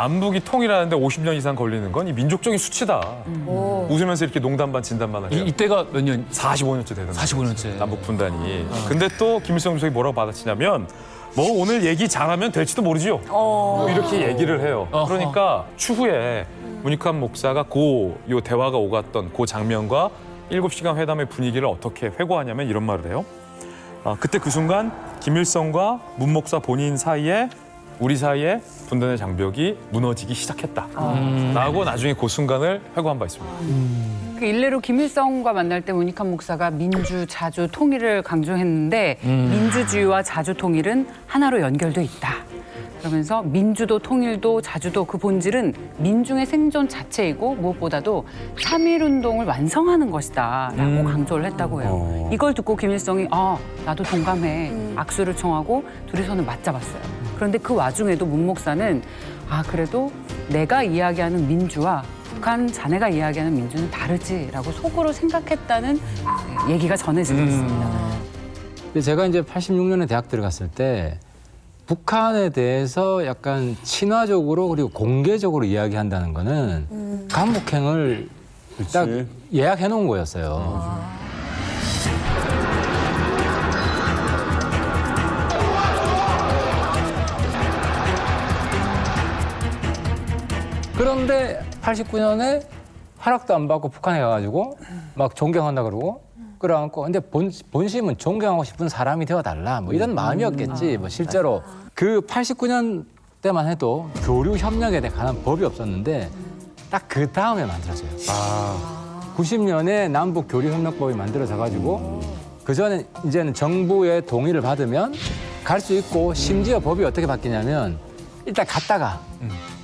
남북이 통일하는데 50년 이상 걸리는 건 이 민족적인 수치다. 웃으면서 이렇게 농담 반 진담 반을 해요. 이때가 몇 년? 45년째 되는 45년째. 남북 분단이. 근데 또 김일성 주석이 뭐라고 받아치냐면 뭐 오늘 얘기 잘하면 될지도 모르지요. 뭐 이렇게 얘기를 해요. 그러니까 추후에 문익환 목사가 요 대화가 오갔던 그 장면과 7시간 회담의 분위기를 어떻게 회고하냐면 이런 말을 해요. 그때 그 순간 김일성과 문 목사 본인 사이에 우리 사이에 분단의 장벽이 무너지기 시작했다. 라고 나중에 그 순간을 회고한 바 있습니다. 그 일례로 김일성과 만날 때 문익환 목사가 민주, 자주, 통일을 강조했는데 민주주의와 자주 통일은 하나로 연결돼 있다. 그러면서 민주도 통일도 자주도 그 본질은 민중의 생존 자체이고 무엇보다도 3.1운동을 완성하는 것이다 라고 강조를 했다고 해요. 이걸 듣고 김일성이 나도 동감해 악수를 청하고 둘이서는 맞잡았어요. 그런데 그 와중에도 문 목사는 그래도 내가 이야기하는 민주와 북한 자네가 이야기하는 민주는 다르지라고 속으로 생각했다는 얘기가 전해지고 있습니다. 근데 제가 이제 86년에 대학 들어갔을 때 북한에 대해서 약간 친화적으로 그리고 공개적으로 이야기한다는 거는 간북행을 딱 예약해 놓은 거였어요. 그런데 89년에 허락도 안 받고 북한에 가가지고 막 존경한다 그러고 끌어안고 근데 본심은 존경하고 싶은 사람이 되어달라 뭐 이런 마음이었겠지 뭐 실제로 그 89년 때만 해도 교류 협력에 관한 법이 없었는데 딱 그 다음에 만들어져요. 90년에 남북 교류 협력법이 만들어져 가지고 그 전에 이제는 정부의 동의를 받으면 갈 수 있고 심지어 법이 어떻게 바뀌냐면 일단 갔다가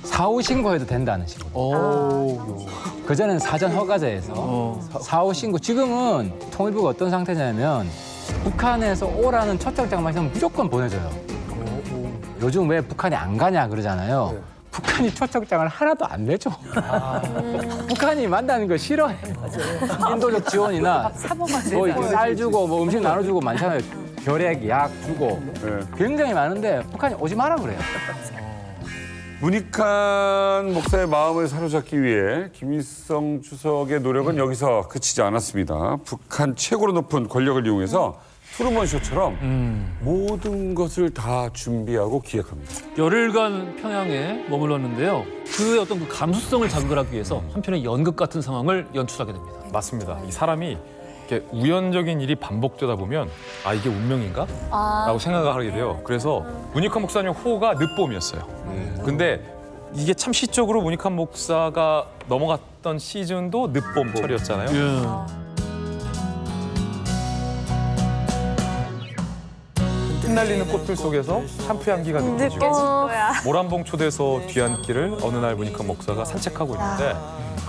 사후 신고해도 된다는 식으로. 그전에는 사전 허가제에서 사후 신고. 지금은 통일부가 어떤 상태냐면 북한에서 오라는 초청장만 있으면 무조건 보내줘요. 요즘 왜 북한이 안 가냐 그러잖아요. 북한이 초청장을 하나도 안 내줘. 북한이 만나는 거 싫어해. 인도적 지원이나 뭐 이렇게 쌀 주고 뭐 음식 나눠주고 많잖아요. 결핵, 약 주고 굉장히 많은데 북한이 오지 마라 그래요. 문익환 목사의 마음을 사로잡기 위해 김일성 주석의 노력은 여기서 그치지 않았습니다. 북한 최고로 높은 권력을 이용해서 트루먼 쇼처럼 모든 것을 다 준비하고 기획합니다. 열흘간 평양에 머물렀는데요. 그 어떤 그 감수성을 자극하기 위해서 한편의 연극 같은 상황을 연출하게 됩니다. 맞습니다. 이 사람이 이렇게 우연적인 일이 반복되다 보면 이게 운명인가? 라고 생각을 하게 돼요. 그래서 문익환 목사님 호가 늦봄이었어요. 근데 이게 참 시적으로 문익환 목사가 넘어갔던 시즌도 늦봄철이었잖아요. 흩날리는 꽃들 속에서 샴푸 향기가 느껴지고 모란봉 초대서 뒤안길을 어느 날 문익환 목사가 산책하고 있는데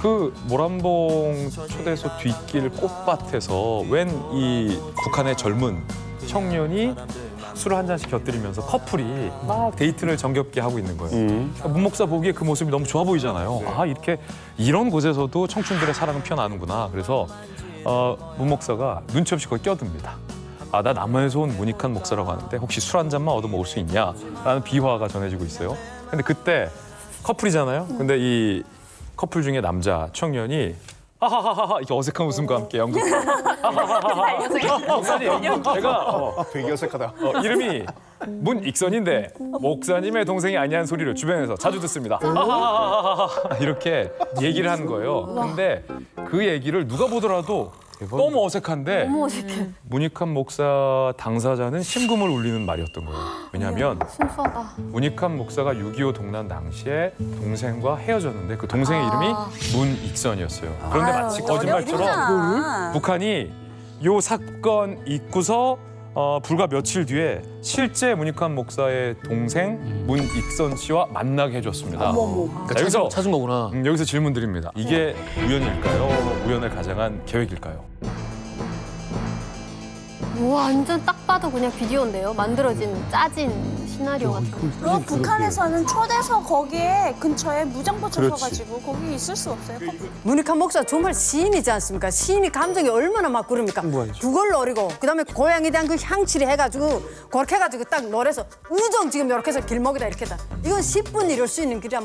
그 모란봉 초대소 뒷길 꽃밭에서 웬 이 북한의 젊은 청년이 술을 한 잔씩 곁들이면서 커플이 막 데이트를 정겹게 하고 있는 거예요. 문 목사 보기에 그 모습이 너무 좋아 보이잖아요. 이런 곳에서도 청춘들의 사랑은 피어나는구나. 그래서 문 목사가 눈치 없이 거기 껴듭니다. 나 남한에서 온 문익환 목사라고 하는데 혹시 술 한 잔만 얻어 먹을 수 있냐? 라는 비화가 전해지고 있어요. 근데 그때 커플이잖아요. 근데 이 커플 중에 남자 청년이 하하하하 이렇게 어색한 웃음과 함께 연극. 목사님, 제가 되게 어색하다. 이름이 문익선인데 목사님의 동생이 아니라는 소리를 주변에서 자주 듣습니다. 하하하하 이렇게 얘기를 하는 거예요. 근데 그 얘기를 누가 보더라도 너무 어색한데 문익환 목사 당사자는 심금을 울리는 말이었던 거예요. 왜냐하면 문익환 목사가 6.25 동란 당시에 동생과 헤어졌는데 그 동생의 이름이 문익선이었어요. 그런데 마치 거짓말처럼 북한이 이 사건 있고서 불과 며칠 뒤에 실제 문익환 목사의 동생 문익선 씨와 만나게 해줬습니다. 그러니까 여기서 찾은 거구나. 여기서 질문 드립니다. 이게 우연일까요? 우연을 가장한 계획일까요? 완전 딱 봐도 그냥 비디오인데요. 만들어진 짜진 시나리오 같은 거. 그럼 북한에서는 초대서 거기에 근처에 무장포 쳐서가지고 거기 있을 수 없어요. 문익환 목사 정말 시인이지 않습니까? 시인이 감정이 얼마나 막 그럽니까? 그걸 노리고 그다음에 고향에 대한 그 향취를 해가지고 그렇게 해가지고 딱 노래서 우정 지금 이렇게 해서 길목에다 이렇게 다 이건 10분 이룰 수 있는 길이야.